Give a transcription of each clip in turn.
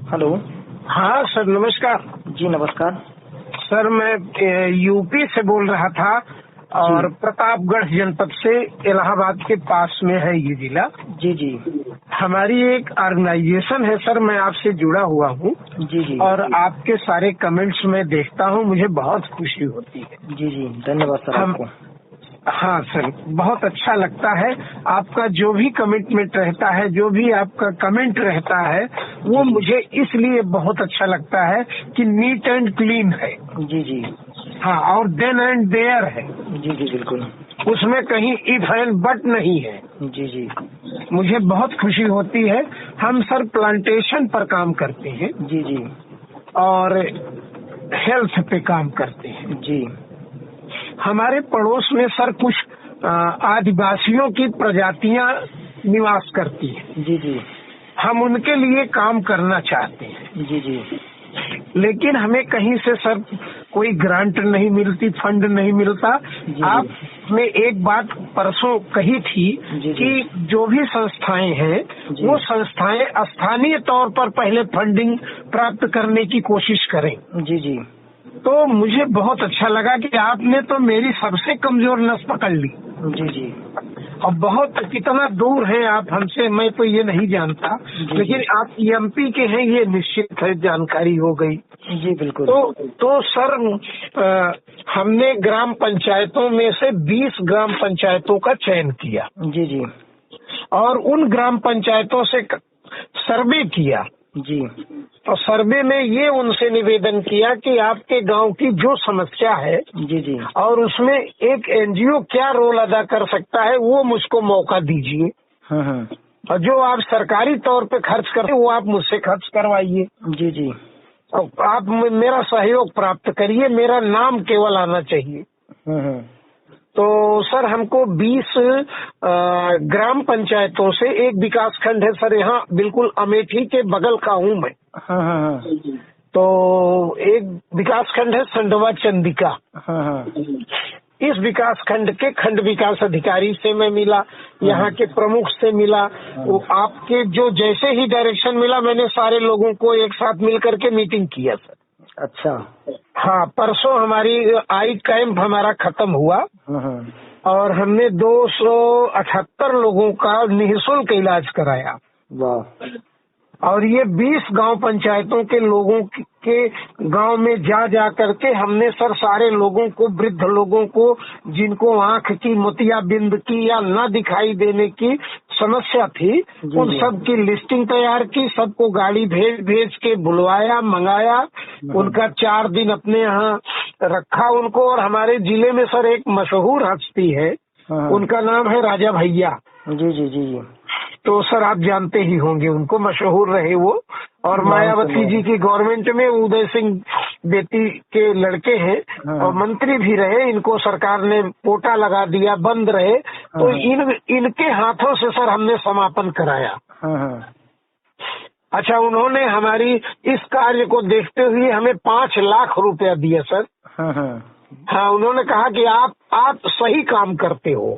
Hello. हाँ sir, नमस्कार। जी नमस्कार। सर मैं यूपी से बोल रहा था और प्रतापगढ़ जनपद से, इलाहाबाद के पास में है ये जिला। जी जी हमारी एक ऑर्गेनाइजेशन है सर, मैं आपसे जुड़ा हुआ हूँ। जी जी और आपके सारे कमेंट्स में देखता हूँ, मुझे बहुत खुशी होती है। जी जी धन्यवाद सर आपको। हाँ सर, बहुत अच्छा लगता है। आपका जो भी कमिटमेंट रहता है, जो भी आपका कमेंट रहता है, वो मुझे इसलिए बहुत अच्छा लगता है कि नीट एंड क्लीन है। जी जी हाँ, और देन एंड देयर है। जी जी बिल्कुल। उसमें कहीं इफ एंड बट नहीं है। जी जी मुझे बहुत खुशी होती है। हम सर प्लांटेशन पर काम करते हैं जी जी और हेल्थ पे काम करते हैं। जी हमारे पड़ोस में सर कुछ आदिवासियों की प्रजातियां निवास करती हैं। जी जी हम उनके लिए काम करना चाहते हैं, जी जी लेकिन हमें कहीं से सर कोई ग्रांट नहीं मिलती, फंड नहीं मिलता। जी। आपने एक बात परसों कही थी जी। कि जो भी संस्थाएं हैं जी। वो संस्थाएं स्थानीय तौर पर पहले फंडिंग प्राप्त करने की कोशिश करें। जी जी तो मुझे बहुत अच्छा लगा कि आपने तो मेरी सबसे कमजोर नस पकड़ ली। जी जी और बहुत कितना दूर है आप हमसे, मैं तो ये नहीं जानता, लेकिन आप एमपी के हैं ये निश्चित है, जानकारी हो गई। जी बिल्कुल। तो सर हमने ग्राम पंचायतों में से 20 ग्राम पंचायतों का चयन किया। जी जी और उन ग्राम पंचायतों से सर्वे किया। जी और सर्वे में ये उनसे निवेदन किया कि आपके गांव की जो समस्या है जी जी और उसमें एक एनजीओ क्या रोल अदा कर सकता है, वो मुझको मौका दीजिए। हाँ। और जो आप सरकारी तौर पे खर्च करते वो आप मुझसे खर्च करवाइए। जी जी और आप मेरा सहयोग प्राप्त करिए, मेरा नाम केवल आना चाहिए। हाँ। तो सर हमको 20 ग्राम पंचायतों से एक विकास खंड है सर, यहाँ बिल्कुल अमेठी के बगल का हूँ मैं। हाँ। तो एक विकास खंड है संडवा चंदिका। हाँ। इस विकास खंड के खंड विकास अधिकारी से मैं मिला, यहाँ के प्रमुख से मिला। वो आपके जो जैसे ही डायरेक्शन मिला, मैंने सारे लोगों को एक साथ मिल करके मीटिंग किया सर। अच्छा। हाँ, परसों हमारी आई कैंप हमारा खत्म हुआ हाँ। और हमने 278 लोगों का निःशुल्क इलाज कराया। वाह। और ये 20 गांव पंचायतों के लोगों के गांव में जा करके हमने सर सारे लोगों को, वृद्ध लोगों को जिनको आंख की मोतियाबिंद की या न दिखाई देने की समस्या थी, उन सब की लिस्टिंग तैयार की। सबको गाड़ी भेज के बुलवाया, मंगाया। उनका 4 दिन अपने यहाँ रखा उनको। और हमारे जिले में सर एक मशहूर हस्ती है, उनका नाम है राजा भैया। जी जी जी जी तो सर आप जानते ही होंगे उनको, मशहूर रहे वो। और मायावती जी की गवर्नमेंट में उदय सिंह बेटी के लड़के हैं और मंत्री भी रहे। इनको सरकार ने पोटा लगा दिया, बंद रहे। तो इनके हाथों से सर हमने समापन कराया। अच्छा, उन्होंने हमारी इस कार्य को देखते हुए हमें 5 लाख रुपया दिया सर। हाँ, उन्होंने कहा कि आप सही काम करते हो।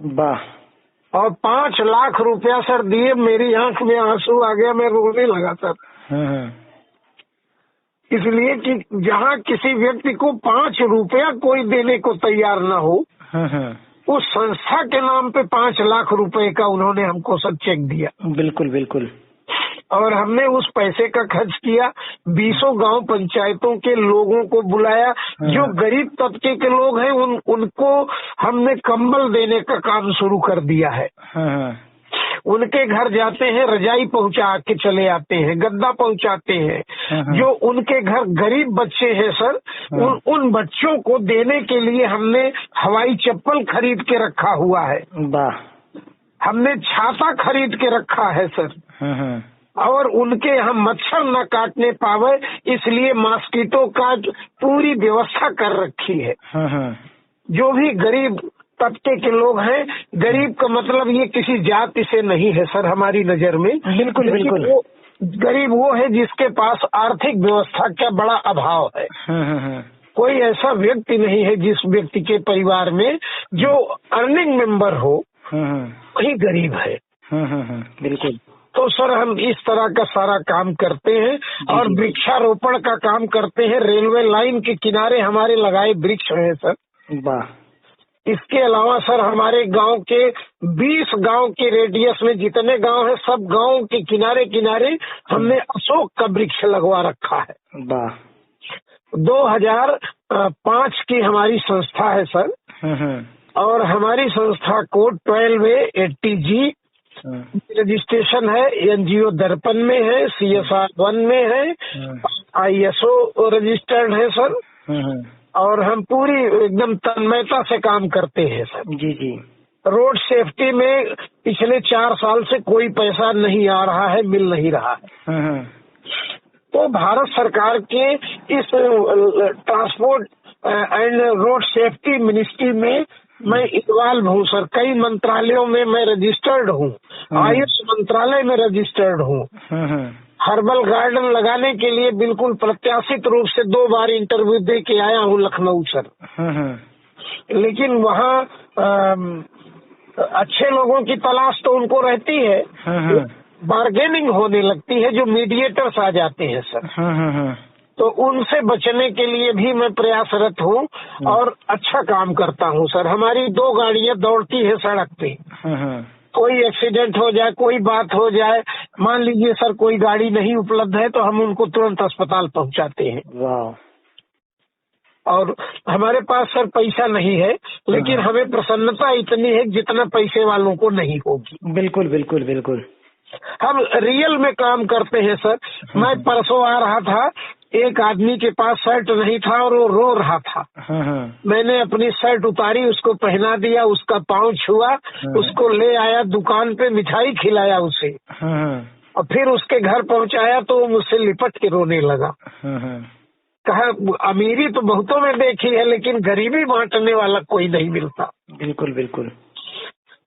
और 5 लाख रुपया सर दिए। मेरी आंख में आंसू आ गया, मैं रोने लगा सर। इसलिए कि जहाँ किसी व्यक्ति को 5 रुपया कोई देने को तैयार ना हो, उस संस्था के नाम पे 5 लाख रुपए का उन्होंने हमको सब चेक दिया। बिल्कुल बिल्कुल। और हमने उस पैसे का खर्च किया। 20 गांव पंचायतों के लोगों को बुलाया। जो गरीब तबके के लोग हैं उनको हमने कंबल देने का काम शुरू कर दिया है। उनके घर जाते हैं, रजाई पहुंचा के चले आते हैं, गद्दा पहुंचाते हैं। जो उनके घर गरीब बच्चे हैं सर, उन बच्चों को देने के लिए हमने हवाई चप्पल खरीद के रखा हुआ है। हमने छाता खरीद के रखा है सर। और उनके यहाँ मच्छर न काटने पावे, इसलिए मॉस्किटो का पूरी व्यवस्था कर रखी है। जो भी गरीब तबके के लोग हैं, गरीब का मतलब ये किसी जाति से नहीं है सर हमारी नजर में। बिल्कुल बिल्कुल। गरीब वो है जिसके पास आर्थिक व्यवस्था का बड़ा अभाव है। कोई ऐसा व्यक्ति नहीं है जिस व्यक्ति के परिवार में जो अर्निंग मेंबर हो, वही गरीब है। बिल्कुल। तो सर हम इस तरह का सारा काम करते हैं और वृक्षारोपण का काम करते हैं। रेलवे लाइन के किनारे हमारे लगाए वृक्ष हैं सर। वाह। इसके अलावा सर हमारे गांव के 20 गांव के रेडियस में जितने गांव हैं सब गांव के किनारे किनारे हमने अशोक का वृक्ष लगवा रखा है। वाह। 2005 की हमारी संस्था है सर। और हमारी संस्था को 12A80G रजिस्ट्रेशन है, NGO दर्पण में है, CSR 1 में है, ISO रजिस्टर्ड है सर। और हम पूरी एकदम तन्मयता से काम करते हैं सर। जी जी। रोड सेफ्टी में पिछले 4 साल से कोई पैसा नहीं आ रहा है, मिल नहीं रहा है। तो भारत सरकार के इस transport and road safety ministry में मैं इन्वॉल्व हूँ सर। कई मंत्रालयों में मैं रजिस्टर्ड हूँ, आयुष मंत्रालय में रजिस्टर्ड हूँ। हर्बल गार्डन लगाने के लिए बिल्कुल प्रत्याशित रूप से 2 बार इंटरव्यू दे के आया हूँ लखनऊ सर। लेकिन वहाँ अच्छे लोगों की तलाश तो उनको रहती है, बार्गेनिंग होने लगती है, जो मीडिएटर्स आ जाते हैं सर। तो उनसे बचने के लिए भी मैं प्रयासरत हूँ और अच्छा काम करता हूँ सर। हमारी 2 गाड़ियाँ दौड़ती है सड़क पे। कोई एक्सीडेंट हो जाए, कोई बात हो जाए, मान लीजिए सर कोई गाड़ी नहीं उपलब्ध है तो हम उनको तुरंत अस्पताल पहुँचाते हैं। वाह। और हमारे पास सर पैसा नहीं है, लेकिन हमें प्रसन्नता इतनी है जितना पैसे वालों को नहीं होगी। बिल्कुल बिल्कुल बिल्कुल। हम रियल में काम करते हैं सर। मैं परसों आ रहा था, एक आदमी के पास शर्ट नहीं था और वो रो रहा था। मैंने अपनी शर्ट उतारी, उसको पहना दिया, उसका पाँव छुआ, उसको ले आया दुकान पे, मिठाई खिलाया उसे और फिर उसके घर पहुंचाया तो वो मुझसे लिपट के रोने लगा। कहा अमीरी तो बहुतों में देखी है लेकिन गरीबी बांटने वाला कोई नहीं मिलता। बिल्कुल बिल्कुल।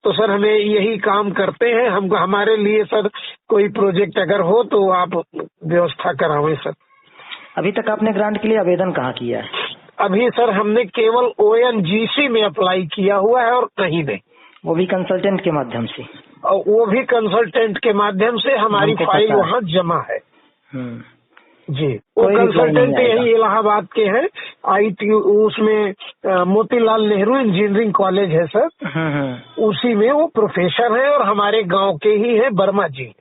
तो सर हमें यही काम करते हैं। हम हमारे लिए सर कोई प्रोजेक्ट अगर हो तो आप व्यवस्था करावें सर। अभी तक आपने ग्रांट के लिए आवेदन कहाँ किया है? अभी सर हमने केवल ONGC में अप्लाई किया हुआ है और कहीं नहीं। वो भी कंसल्टेंट के माध्यम से? और वो भी कंसल्टेंट के माध्यम से हमारी फाइल वहाँ जमा है। जी, वो कंसल्टेंट यही इलाहाबाद के हैं। IT उसमें मोतीलाल नेहरू इंजीनियरिंग कॉलेज है सर। उसी में वो प्रोफेसर हैं और हमारे गांव के ही हैं, वर्मा जी।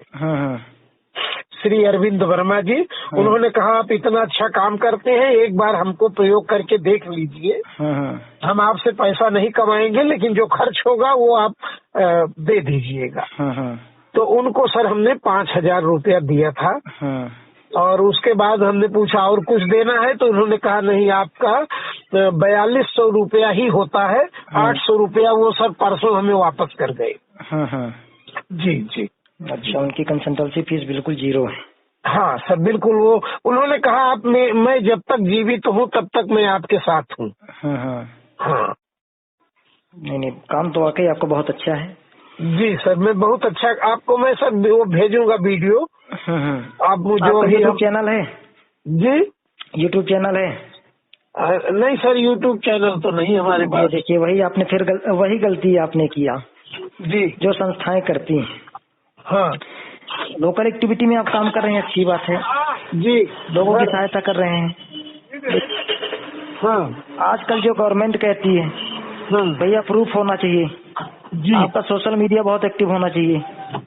श्री अरविंद वर्मा जी। उन्होंने कहा आप इतना अच्छा काम करते हैं, एक बार हमको प्रयोग करके देख लीजिए। हम आपसे पैसा नहीं कमाएंगे लेकिन जो खर्च होगा वो आप दे दीजिएगा। तो उनको सर हमने 5,000 रुपया दिया था। और उसके बाद हमने पूछा और कुछ देना है तो उन्होंने कहा नहीं, आपका 4200 रुपया ही होता है। 800 रुपया वो सर परसों हमें वापस कर गए। जी जी। अच्छा, उनकी कंसल्टेंसी फीस बिल्कुल 0 है? हाँ सर बिल्कुल। वो उन्होंने कहा आप मैं जब तक जीवित हूँ तब तक मैं आपके साथ हूँ। हाँ। नहीं, काम तो वाकई आपका बहुत अच्छा है। जी सर, मैं बहुत अच्छा, आपको मैं सर वो भेजूंगा वीडियो। आप मुझे यूट्यूब चैनल है? जी, यूट्यूब चैनल है? नहीं सर, यूट्यूब चैनल तो नहीं हमारे पास। देखिए वही आपने फिर वही गलती आपने किया जी, जो संस्थाएं करती हैं। हाँ, लोकल एक्टिविटी में आप काम कर रहे हैं, अच्छी बात है जी, लोगों की सहायता कर रहे हैं। हाँ, आजकल जो गवर्नमेंट कहती है भैया प्रूफ होना चाहिए जी, आपका, सोशल मीडिया बहुत एक्टिव होना चाहिए।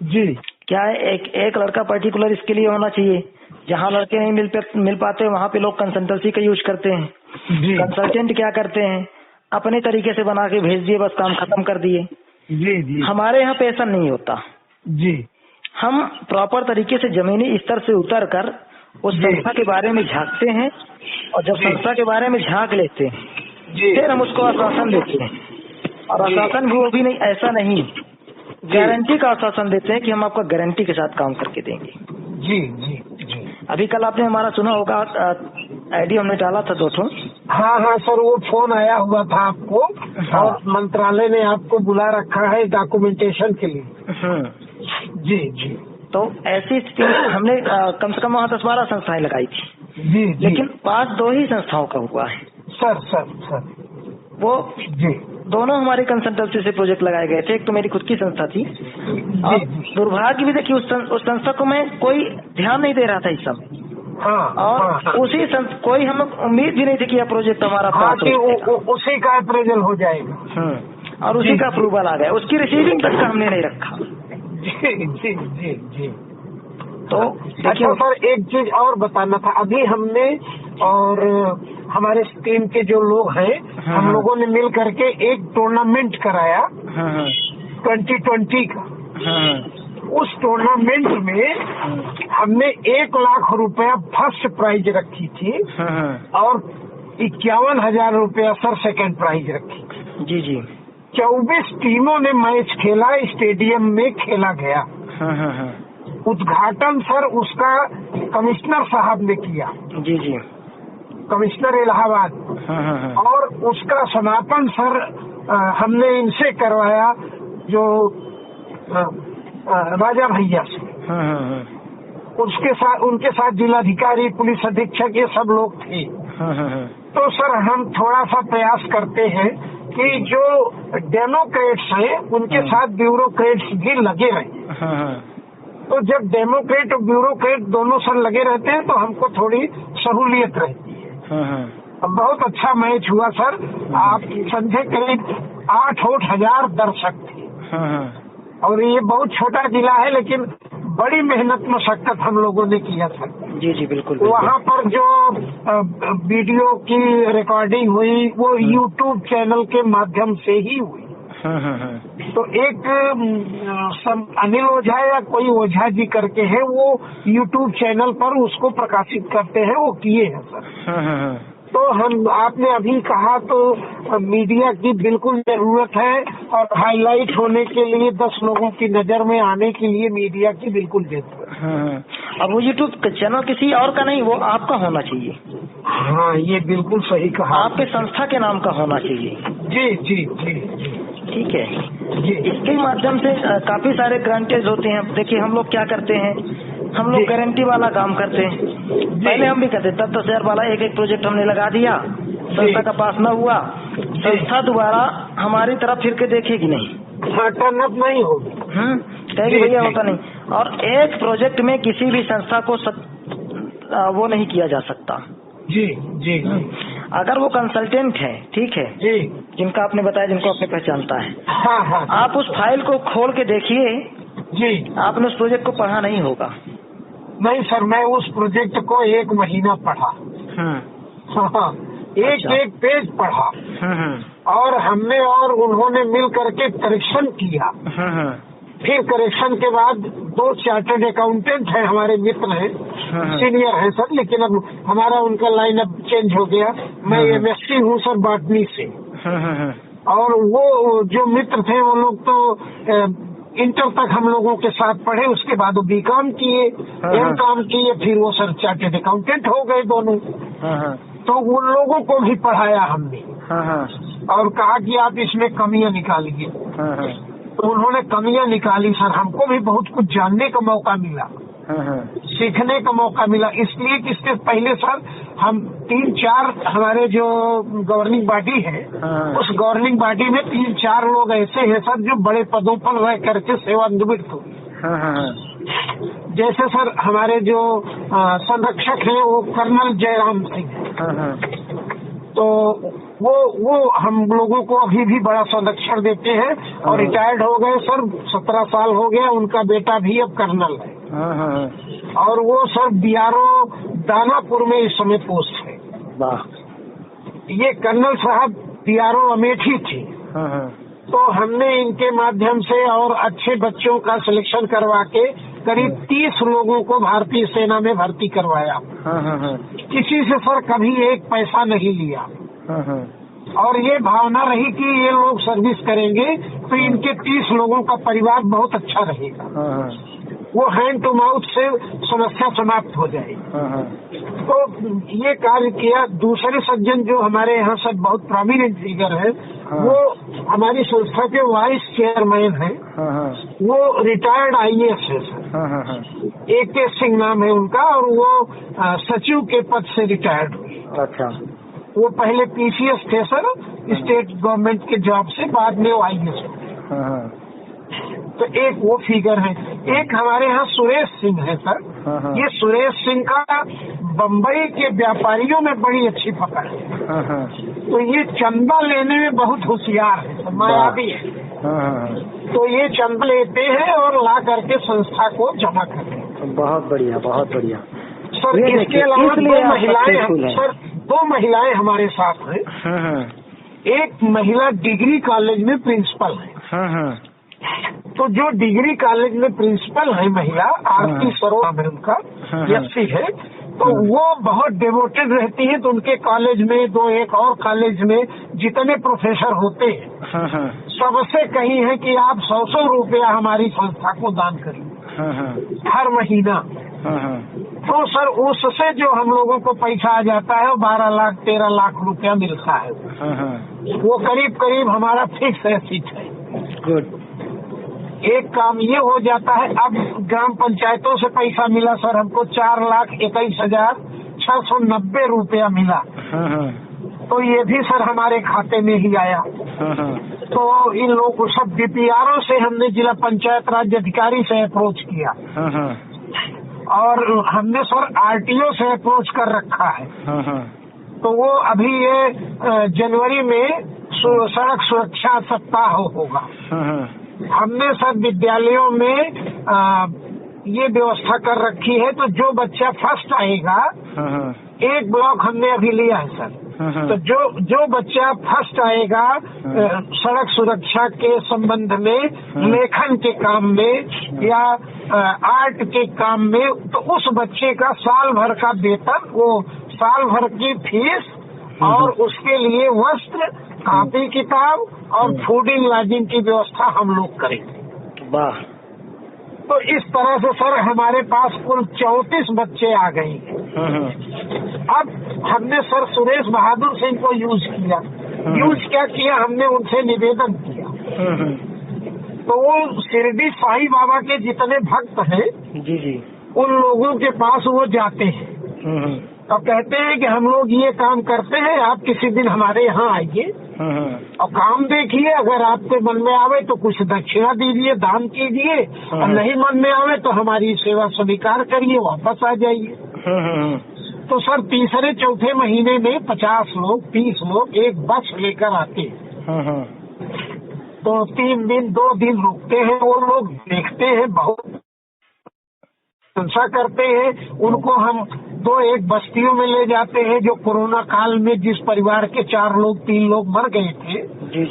जी, क्या है, एक लड़का पर्टिकुलर इसके लिए होना चाहिए। जहाँ लड़के नहीं मिल पाते वहाँ पे लोग कंसल्टेंसी का यूज करते हैं। कंसल्टेंट क्या करते हैं, अपने तरीके से बना के भेज दिए, बस काम खत्म कर दिए। जी, जी, हमारे यहाँ पे ऐसा नहीं होता। जी, हम प्रॉपर तरीके से जमीनी स्तर से उतर कर उस संस्था के बारे में झांकते हैं और जब संस्था के बारे में झांक लेते हैं फिर हम उसको आश्वासन देते हैं। और आश्वासन भी वो भी नहीं, ऐसा नहीं, गारंटी का आश्वासन देते हैं कि हम आपका गारंटी के साथ काम करके देंगे। जी, जी, जी। अभी कल आपने हमारा सुना होगा, आईडी हमने डाला था 2 ठो। हाँ हाँ सर, वो फोन आया हुआ था आपको। हाँ। और मंत्रालय ने आपको बुला रखा है डॉक्यूमेंटेशन के लिए। जी, जी। तो ऐसी स्थिति में हमने कम से कम वहाँ 10-12 संस्थाएं लगाई थी। जी, जी। लेकिन पास 2 ही संस्थाओं का हुआ है। सर, वो जी, दोनों हमारी कंसल्टेंसी से प्रोजेक्ट लगाए गए थे। एक तो मेरी खुद की संस्था थी और दुर्भाग्य भी देखिए उस संस्था को मैं कोई ध्यान नहीं दे रहा था इस समय। और उसी कोई हम लोग उम्मीद भी नहीं थी कि यह प्रोजेक्ट हमारा उसी का अप्रेजल हो जाएगा और उसी का अप्रूवल आ गया, उसकी रिसीविंग तक का हमने नहीं रखा। जी जी जी जी। तो अच्छा सर, एक चीज और बताना था। अभी हमने और हमारे टीम के जो लोग हैं, हम लोगों ने मिल करके एक टूर्नामेंट कराया 2020 का। उस टूर्नामेंट में हमने 1 लाख रुपया फर्स्ट प्राइज रखी थी और 51,000 रुपया सर सेकंड प्राइज रखी। जी जी। 24 टीमों ने मैच खेला, स्टेडियम में खेला गया। उद्घाटन सर उसका कमिश्नर साहब ने किया। जी जी। कमिश्नर इलाहाबाद। और उसका समापन सर हमने इनसे करवाया, जो राजा भैया से। उनके साथ जिलाधिकारी, पुलिस अधीक्षक, ये सब लोग थे। तो सर हम थोड़ा सा प्रयास करते हैं कि जो डेमोक्रेट्स हैं उनके साथ ब्यूरोक्रेट्स भी लगे रहे। तो जब डेमोक्रेट और ब्यूरोक्रेट दोनों सर लगे रहते हैं तो हमको थोड़ी सहूलियत रहती है। बहुत अच्छा मैच हुआ सर। आप समझे करीब 8 हजार दर्शक थे। और ये बहुत छोटा जिला है लेकिन बड़ी मेहनत मशक्कत हम लोगों ने किया सर। जी जी बिल्कुल। वहाँ पर जो वीडियो की रिकॉर्डिंग हुई वो यूट्यूब चैनल के माध्यम से ही हुई। तो एक अनिल ओझा या कोई ओझा जी करके है, वो यूट्यूब चैनल पर उसको प्रकाशित करते हैं, वो किए हैं सर। तो आपने अभी कहा तो मीडिया की बिल्कुल जरूरत है और हाईलाइट होने के लिए 10 लोगों की नजर में आने के लिए मीडिया की बिल्कुल जरूरत है। अब वो यूट्यूब चैनल किसी और का नहीं, वो आपका होना चाहिए। हाँ, ये बिल्कुल सही कहा। आपके संस्था के नाम का होना चाहिए। जी जी जी जी। ठीक है जी। इसके माध्यम से काफी सारे ग्रांटेज होते हैं। देखिए हम लोग क्या करते हैं, हम लोग गारंटी वाला काम करते हैं। पहले हम भी करते 10,000 वाला एक प्रोजेक्ट हमने लगा दिया, संस्था का पास न हुआ, संस्था दोबारा हमारी तरफ फिर के देखेगी नहीं, टर्न अप नहीं होगी। कहेगी भैया होता नहीं। और एक प्रोजेक्ट में किसी भी संस्था को वो नहीं किया जा सकता। जी जी। अगर वो कंसल्टेंट है, ठीक है जी, जिनका आपने बताया, जिनको आपने पहचानता है, हाँ, आप उस फाइल को खोल के देखिए जी, आपने उस प्रोजेक्ट को पढ़ा नहीं होगा। नहीं सर, मैं उस प्रोजेक्ट को 1 महीना पढ़ा। हाँ, एक पेज पढ़ा। और हमने और उन्होंने मिल करके करेक्शन किया। फिर करेक्शन के बाद 2 चार्टर्ड अकाउंटेंट हैं, हमारे मित्र हैं, सीनियर हैं सर, लेकिन अब हमारा उनका लाइन अब चेंज हो गया। मैं MSc हूँ सर बॉटनी से। और वो जो मित्र थे वो लोग तो इंटर तक हम लोगों के साथ पढ़े, उसके बाद वो B.Com किए, M.Com किए, फिर वो सर चार्टर्ड अकाउंटेंट हो गए दोनों। तो उन लोगों को भी पढ़ाया हमने और कहा कि आप इसमें कमियां निकालिए। तो उन्होंने कमियां निकाली सर। हमको भी बहुत कुछ जानने का मौका मिला, सीखने का मौका मिला। इसलिए कि इससे पहले सर हम 3-4 हमारे जो गवर्निंग बॉडी है, उस गवर्निंग बॉडी में 3-4 लोग ऐसे हैं सर जो बड़े पदों पर रह करके सेवानिवृत्त हुए। जैसे सर हमारे जो संरक्षक हैं वो कर्नल जयराम सिंह, तो वो हम लोगों को अभी भी बड़ा संरक्षण देते हैं और रिटायर्ड हो गए सर। 17 साल हो गया, उनका बेटा भी अब कर्नल है। और वो सर BRO दानापुर में इस समय पोस्ट है। ये कर्नल साहब BRO अमेठी थे। तो हमने इनके माध्यम से और अच्छे बच्चों का सिलेक्शन करवा के करीब 30 लोगों को भारतीय सेना में भर्ती करवाया। किसी से सर कभी एक पैसा नहीं लिया। और ये भावना रही कि ये लोग सर्विस करेंगे तो इनके 30 लोगों का परिवार बहुत अच्छा रहेगा, वो हैंड टू माउथ से समस्या समाप्त हो जाएगी। तो ये कार्य किया। दूसरे सज्जन जो हमारे यहाँ सब बहुत प्रोमिनेंट फिगर है, वो हमारी संस्था के वाइस चेयरमैन हैं। वो रिटायर्ड IAS है सर, AK सिंह नाम है उनका, और वो सचिव के पद से रिटायर्ड हुए। अच्छा। वो पहले PCS थे सर, स्टेट गवर्नमेंट के जॉब से, बाद में वो IAS हो गए। तो एक वो फिगर है। एक हमारे यहाँ सुरेश सिंह है सर। ये सुरेश सिंह का बम्बई के व्यापारियों में बड़ी अच्छी पकड़ है। तो ये चंदा लेने में बहुत होशियार है, मायावी है। तो ये चंदा लेते हैं और ला करके संस्था को जमा करते हैं। बहुत बढ़िया, बहुत बढ़िया सर। इसके अलावा दो महिलाएं हमारे साथ हैं। एक महिला डिग्री कॉलेज में प्रिंसिपल है। तो जो डिग्री कॉलेज में प्रिंसिपल है महिला, आरती सरोज है उनका, SC है। तो वो बहुत डिवोटेड रहती है। तो उनके कॉलेज में एक और कॉलेज में जितने प्रोफेसर होते हैं सबसे कही है कि आप 100 रुपया हमारी संस्था को दान करिए हर महीना। तो सर उससे जो हम लोगों को पैसा आ जाता है 12 लाख 13 लाख रुपया मिलता है। वो करीब हमारा फिक्स एसेट है। गुड। एक काम ये हो जाता है, अब ग्राम पंचायतों से पैसा मिला सर हमको 4,21,690 रुपया मिला। तो ये भी सर हमारे खाते में ही आया। तो इन लोगों को सब DPRO से हमने जिला पंचायत राज अधिकारी से अप्रोच किया और हमने सर RTO से अप्रोच कर रखा है। तो वो अभी ये जनवरी में सड़क सुरक्षा सप्ताह होगा। हमने सर विद्यालयों में ये व्यवस्था कर रखी है। तो जो बच्चा फर्स्ट आएगा, एक ब्लॉक हमने अभी लिया है सर। तो जो बच्चा फर्स्ट आएगा सड़क सुरक्षा के संबंध में, लेखन के काम में या आर्ट के काम में, तो उस बच्चे का साल भर का वेतन, वो साल भर की फीस और उसके लिए वस्त्र, कॉपी किताब और फूडिंग लॉजिंग की व्यवस्था हम लोग करेंगे। वाह। तो इस तरह से सर हमारे पास कुल 34 बच्चे आ गए। अब हमने सर सुरेश बहादुर सिंह को यूज किया। क्या किया, हमने उनसे निवेदन किया। तो वो शिरडी साईं बाबा के जितने भक्त हैं जी, उन लोगों के पास वो जाते हैं। तो कहते हैं कि हम लोग ये काम करते हैं, आप किसी दिन हमारे यहाँ आइए और काम देखिए। अगर आपके मन में आवे तो कुछ दक्षिणा दीजिए, दान कीजिए, और नहीं मन में आवे तो हमारी सेवा स्वीकार करिए, वापस आ जाइए। तो सर तीसरे चौथे महीने में 50 लोग 30 लोग एक बस लेकर आते हैं। तो 3 दिन 2 दिन रुकते हैं, वो लोग देखते हैं, बहुत प्रशंसा करते हैं। उनको हम 2-1 बस्तियों में ले जाते हैं जो कोरोना काल में जिस परिवार के 4 लोग 3 लोग मर गए थे,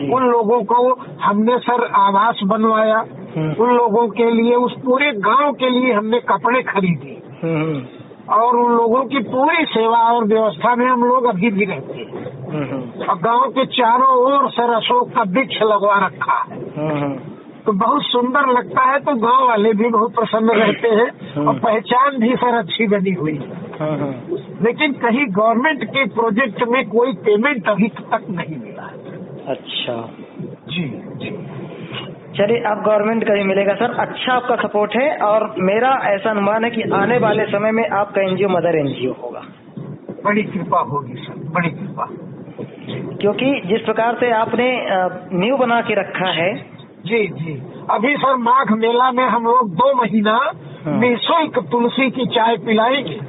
उन लोगों को हमने सर आवास बनवाया। उन लोगों के लिए, उस पूरे गांव के लिए हमने कपड़े खरीदे और उन लोगों की पूरी सेवा और व्यवस्था में हम लोग अभी भी रहते हैं। और गांव के चारों ओर सर अशोक का वृक्ष लगवा रखा है। तो बहुत सुंदर लगता है। तो गांव वाले भी बहुत प्रसन्न रहते हैं और पहचान भी सर अच्छी बनी हुई है। लेकिन कहीं गवर्नमेंट के प्रोजेक्ट में कोई पेमेंट अभी तक नहीं मिला है। अच्छा जी। चलिए, अब गवर्नमेंट का ही मिलेगा सर। अच्छा, आपका सपोर्ट है और मेरा ऐसा अनुमान है कि आने वाले समय में आपका NGO मदर NGO होगा। बड़ी कृपा होगी सर, बड़ी कृपा। क्योंकि जिस प्रकार से आपने नींव बना के रखा है। जी। अभी सर माघ मेला में हम लोग 2 महीना निःशुल्क तुलसी की चाय पिलाएंगे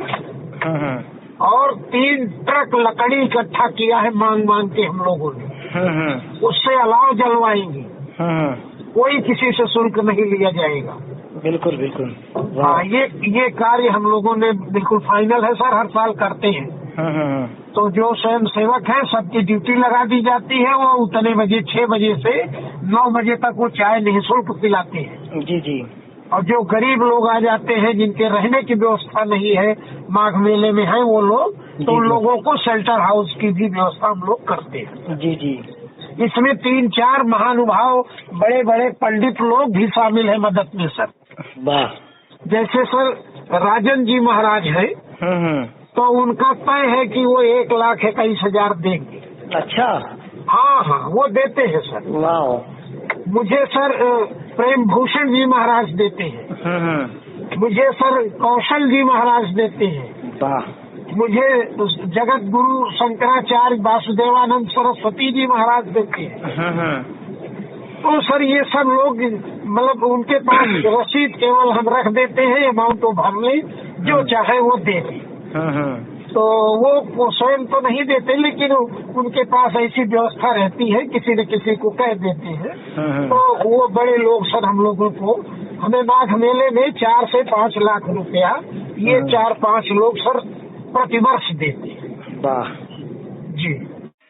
और 3 ट्रक लकड़ी इकट्ठा किया है मांग के हम लोगों ने। उससे अलाव जलवाएंगे। कोई किसी से शुल्क नहीं लिया जाएगा। बिल्कुल। हाँ, ये कार्य हम लोगों ने बिल्कुल फाइनल है सर, हर साल करते हैं। तो जो स्वयं सेवक है सबकी ड्यूटी लगा दी जाती है। वो उतने बजे 6 बजे से 9 बजे तक वो चाय निःशुल्क पिलाते हैं। जी। और जो गरीब लोग आ जाते हैं, जिनके रहने की व्यवस्था नहीं है, माघ मेले में है वो लोग, तो उन लोगों को शेल्टर हाउस की भी व्यवस्था हम लोग करते हैं। जी। इसमें 3-4 महानुभाव बड़े बड़े पंडित लोग भी शामिल है मदद में सर। वाह। जैसे सर राजन जी महाराज है, तो उनका तय है कि वो 1,21,000 देंगे। अच्छा। हाँ, वो देते हैं सर। वाह। मुझे सर प्रेम भूषण जी महाराज देते हैं। मुझे सर कौशल जी महाराज देते हैं। वाह। मुझे जगत गुरु शंकराचार्य वासुदेवानंद सरस्वती जी महाराज देते हैं। तो सर ये सब लोग मतलब उनके पास रसीद केवल हम रख देते हैं, अमाउंट वो भर ले, जो चाहे वो दे दे। तो वो स्वयं तो नहीं देते, लेकिन उनके पास ऐसी व्यवस्था रहती है, किसी न किसी को कह देते हैं। तो वो बड़े लोग सर हम लोगों को, हमें माघ मेले में 4 से 5 लाख रुपया ये 4-5 लोग सर प्रतिवर्ष देते हैं। वाह जी,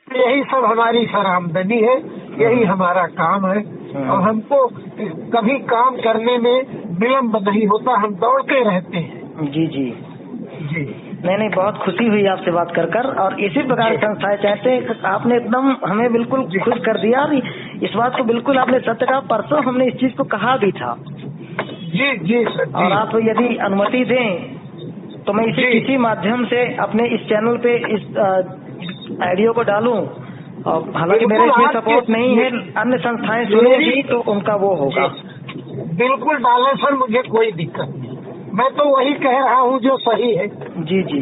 यही सब हमारी सर आमदनी है, यही हमारा काम है। और हमको कभी काम करने में विलम्ब नहीं होता, हम दौड़ते रहते हैं। जी जी जी नहीं, बहुत खुशी हुई आपसे बात कर और इसी प्रकार संस्थाएं चाहते हैं। आपने एकदम हमें बिल्कुल खुश कर दिया और इस बात को बिल्कुल आपने सत्य कहा। परसों हमने इस चीज को कहा भी था। जी जी सर। और आप यदि अनुमति दें तो मैं इसे किसी माध्यम से अपने इस चैनल पे इस ऑडियो को डालूं। और हालांकि मेरे इसमें सपोर्ट नहीं है, अन्य संस्थाएं सुनेगी तो उनका वो होगा। बिल्कुल डालें सर, मुझे कोई दिक्कत नहीं, मैं तो वही कह रहा हूँ जो सही है। जी जी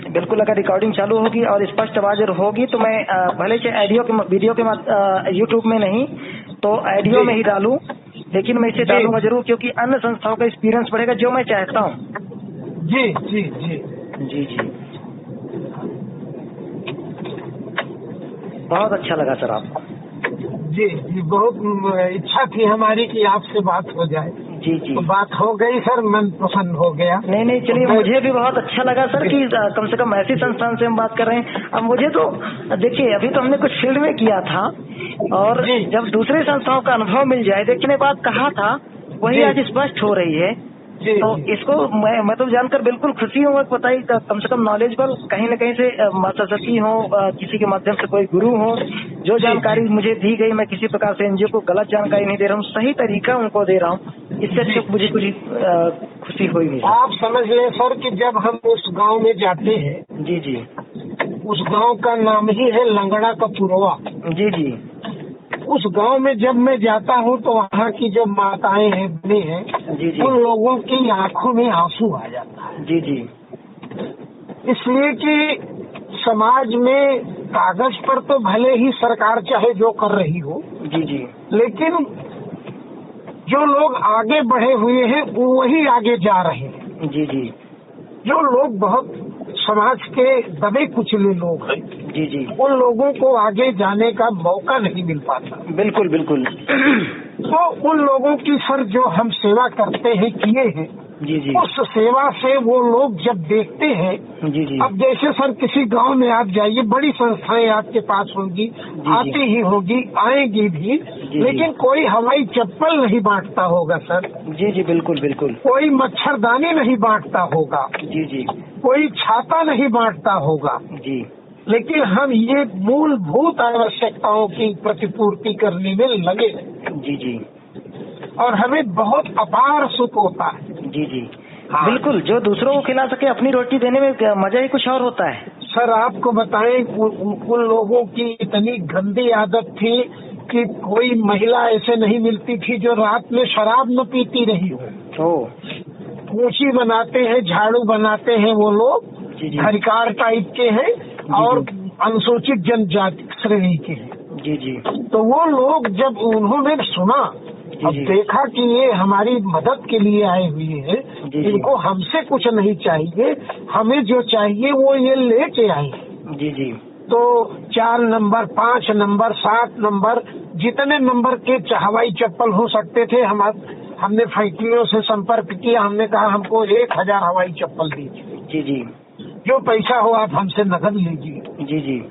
बिल्कुल, अगर रिकॉर्डिंग चालू होगी और स्पष्ट आवाज होगी तो मैं भले से ऑडियो के वीडियो के यूट्यूब में नहीं तो ऑडियो में ही डालूं, लेकिन मैं इसे डालूंगा जरूर, क्योंकि अन्य संस्थाओं का एक्सपीरियंस बढ़ेगा, जो मैं चाहता हूँ। जी जी जी जी जी बहुत अच्छा लगा सर आपको। जी जी, बहुत इच्छा थी हमारी कि आपसे बात हो जाए। जी जी तो बात हो गई सर, मन प्रसन्न हो गया। नहीं चलिए, मुझे भी बहुत अच्छा लगा सर कि कम से कम ऐसी संस्थान से हम बात कर रहे हैं। अब मुझे तो देखिए, अभी तो हमने कुछ फील्ड में किया था और जब दूसरे संस्थाओं का अनुभव मिल जाए, देखने बात कहा था वही आज स्पष्ट हो रही है। तो इसको मैं तो जानकर बिल्कुल खुशी हूँ। पता ही कम से कम नॉलेजेबल कहीं न कहीं से माँ सरस्वती हो, किसी के माध्यम से कोई गुरु हो, जो जानकारी मुझे दी गई, मैं किसी प्रकार से एनजीओ को गलत जानकारी नहीं दे रहा हूँ, सही तरीका उनको दे रहा हूँ। इससे अच्छा मुझे कुछ खुशी हुई नहीं। आप समझ लें सर कि जब हम उस गांव में जाते हैं, जी जी, उस गांव का नाम ही है लंगड़ा का पुरवा। जी जी, उस गांव में जब मैं जाता हूं तो वहाँ की जो माताएं हैं, बहनें हैं, जी जी, उन लोगों की आंखों में आंसू आ जाता है। जी जी, इसलिए कि समाज में कागज पर तो भले ही सरकार चाहे जो कर रही हो, जी जी, लेकिन जो लोग आगे बढ़े हुए हैं वो वही आगे जा रहे हैं। जी जी, जो लोग बहुत समाज के दबे कुचले लोग हैं, जी जी, उन लोगों को आगे जाने का मौका नहीं मिल पाता। बिल्कुल बिल्कुल। तो उन लोगों की सर जो हम सेवा करते हैं, किए हैं, जी जी, उस सेवा से वो लोग जब देखते हैं, जी जी, अब जैसे सर किसी गांव में आप जाइए, बड़ी संस्थाएं आपके पास होंगी, आती ही होगी, आएंगी भी, लेकिन कोई हवाई चप्पल नहीं बांटता होगा सर। जी जी, बिल्कुल बिल्कुल। कोई मच्छरदानी नहीं बांटता होगा। जी जी, कोई छाता नहीं बांटता होगा। जी, लेकिन हम ये मूलभूत आवश्यकताओं की प्रतिपूर्ति करने में लगे। जी जी, और हमें बहुत अपार सुख होता है। जी जी, बिल्कुल। जो दूसरों को खिला सके, अपनी रोटी देने में मजा ही कुछ और होता है। सर आपको बताएं, उन लोगों की इतनी गंदी आदत थी कि कोई महिला ऐसे नहीं मिलती थी जो रात में शराब न पीती रही हो। कूची बनाते हैं, झाड़ू बनाते हैं वो लोग, हरिकार टाइप के हैं और अनुसूचित जनजाति श्रेणी के हैं। जी जी, तो वो लोग जब उन्होंने सुना, अब देखा कि ये हमारी मदद के लिए आए हुए हैं, इनको हमसे कुछ नहीं चाहिए, हमें जो चाहिए वो ये लेके आए। जी जी, तो 4 नंबर, 5 नंबर, 7 नंबर, जितने नंबर के हवाई चप्पल हो सकते थे, हमने फैक्ट्रियों से संपर्क किया। हमने कहा हमको 1000 हवाई चप्पल दीजिए। जी जी, जो पैसा हो आप हमसे नकद लीजिए। जी जी,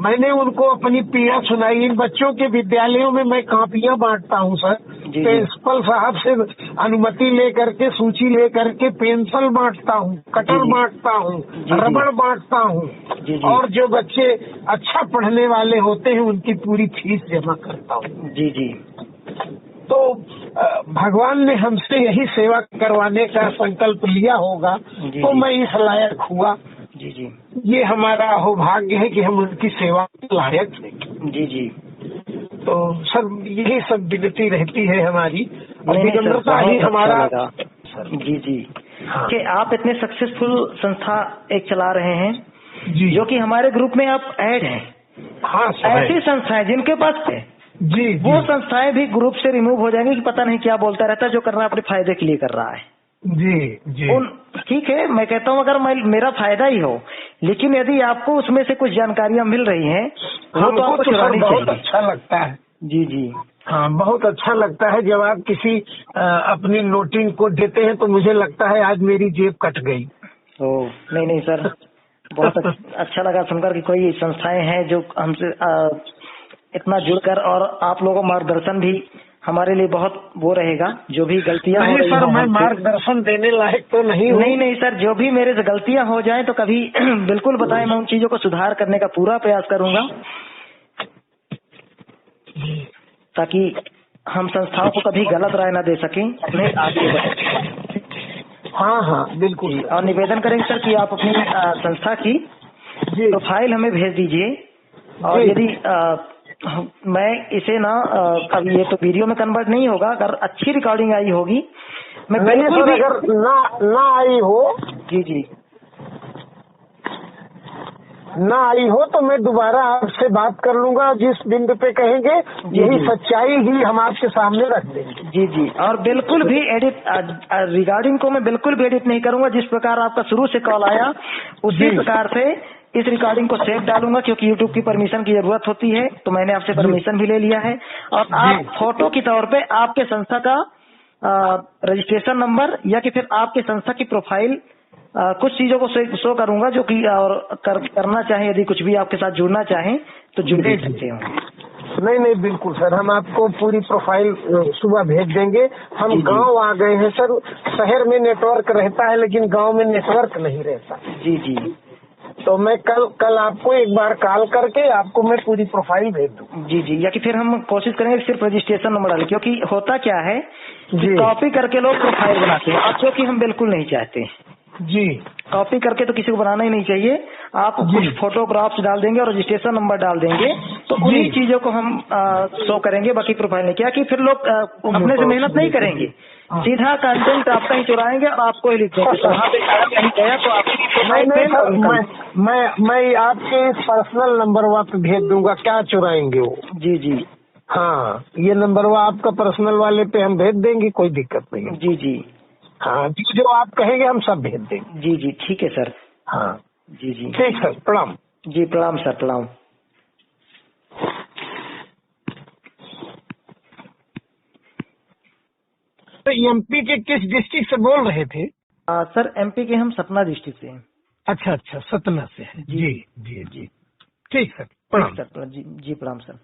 मैंने उनको अपनी पीड़ा सुनाई। इन बच्चों के विद्यालयों में मैं कापियां बांटता हूँ सर, प्रिंसिपल साहब से अनुमति लेकर के, सूची लेकर के पेंसिल बांटता हूँ, कटर बांटता हूँ, रबड़ बांटता हूँ, और जो बच्चे अच्छा पढ़ने वाले होते हैं उनकी पूरी फीस जमा करता हूँ। जी जी, तो भगवान ने हमसे यही सेवा करवाने का संकल्प लिया होगा, तो मैं इस लायक हुआ। जी जी, ये हमारा सौभाग्य है कि हम उनकी सेवा के लायक हैं। जी जी, तो सर यही सब विनती रहती है हमारी, और विनम्रता ही हमारा। जी जी, हाँ। कि आप इतने सक्सेसफुल संस्था एक चला रहे हैं जी जो कि हमारे ग्रुप में आप ऐड हैं। हाँ सर, ऐसी संस्थाएं जिनके पास है जी वो जी संस्थाएं भी ग्रुप से रिमूव हो जाएंगी कि पता नहीं क्या बोलता रहता है, जो कर रहा है अपने फायदे के लिए कर रहा है। जी जी उन ठीक है, मैं कहता हूँ अगर मेरा फायदा ही हो, लेकिन यदि आपको उसमें से कुछ जानकारियां मिल रही हैं वो तो हमको आपको तो सर चुरानी बहुत चाहिए। अच्छा लगता है। जी जी हाँ, बहुत अच्छा लगता है जब आप किसी अपनी नोटिंग को देते हैं तो मुझे लगता है आज मेरी जेब कट गई। ओ नहीं नहीं सर, बहुत अच्छा लगा सुनकर कि कोई संस्थाएं हैं जो हमसे इतना जुड़कर, और आप लोगों को मार्गदर्शन भी हमारे लिए बहुत वो रहेगा। जो भी गलतियां हो नहीं रही सर, हों मैं हमसे, मार्गदर्शन देने लायक तो नहीं हूँ। नहीं नहीं सर, जो भी मेरे से गलतियां हो जाएं तो कभी बिल्कुल बताएं, मैं उन चीजों को सुधार करने का पूरा प्रयास करूंगा ताकि हम संस्थाओं को कभी गलत राय न दे सकें, उन्हें आगे बढ़े। हाँ हाँ बिल्कुल जी, सर। और निवेदन करेंगे सर कि आप अपनी संस्था की जी प्रोफाइल हमें भेज दीजिए, और जी। यदि मैं इसे ना अब ये तो वीडियो में कन्वर्ट नहीं होगा, अगर अच्छी रिकॉर्डिंग आई होगी मैं नहीं बिल्कुल सर, भी। अगर ना आई हो, जी जी ना आई हो तो मैं दोबारा आपसे बात कर लूंगा। जिस बिंदु पे कहेंगे जी, यही जी। सच्चाई ही हम आपके सामने रख देंगे। जी जी, और बिल्कुल भी एडिट रिगार्डिंग को मैं बिल्कुल भी एडिट नहीं करूंगा। जिस प्रकार आपका शुरू से कॉल आया उसी जी। प्रकार से इस रिकॉर्डिंग को सेव डालूंगा, क्योंकि यूट्यूब की परमिशन की जरूरत होती है, तो मैंने आपसे परमिशन भी ले लिया है। और आप फोटो की तौर पे आपके संस्था का रजिस्ट्रेशन नंबर या कि फिर आपके संस्था की प्रोफाइल कुछ चीजों को शो करूंगा, जो कि और करना चाहें, यदि कुछ भी आपके साथ जुड़ना चाहें तो जुड़ भी सकते हो। नहीं नहीं बिल्कुल सर, हम आपको पूरी प्रोफाइल सुबह भेज देंगे। हम जी, जी। गांव आ गए हैं सर, शहर में नेटवर्क रहता है लेकिन गांव में नेटवर्क नहीं रहता। जी जी तो मैं कल आपको एक बार कॉल करके आपको मैं पूरी प्रोफाइल भेज दूँ। जी जी, या कि फिर हम कोशिश करेंगे सिर्फ रजिस्ट्रेशन नंबर डालें, क्योंकि होता क्या है कि जी कॉपी करके लोग प्रोफाइल बनाते हैं, जो कि हम बिल्कुल नहीं चाहते। जी कॉपी करके तो किसी को बनाना ही नहीं चाहिए। आप कुछ फोटोग्राफ्स डाल देंगे और रजिस्ट्रेशन नंबर डाल देंगे, तो उन्हीं चीजों को हम शो करेंगे, बाकी प्रोफाइल नहीं। क्या कि फिर लोग अपने से मेहनत नहीं करेंगे, सीधा कंटेंट आपका ही चुराएंगे और आपको ही लिख देंगे। कहाँ पे कहीं गया तो आपकी प्रोफाइल नहीं पे सर, मैं आपके पर्सनल नंबर पे भेज दूंगा। क्या चुराएंगे वो? जी जी हाँ, ये नंबर आपका पर्सनल वाले पे हम भेज देंगे, कोई दिक्कत नहीं है। जी जी हाँ, जो आप कहेंगे हम सब भेज देंगे। जी जी, ठीक है सर। हाँ जी जी ठीक सर, प्रणाम। जी, प्रणाम सर, प्रणाम। तो एमपी के किस डिस्ट्रिक्ट से बोल रहे थे? सर एमपी के हम सतना डिस्ट्रिक्ट से हैं। अच्छा अच्छा, सतना से है। जी जी जी, ठीक सर, प्रणाम। सर जी जी, प्रणाम सर।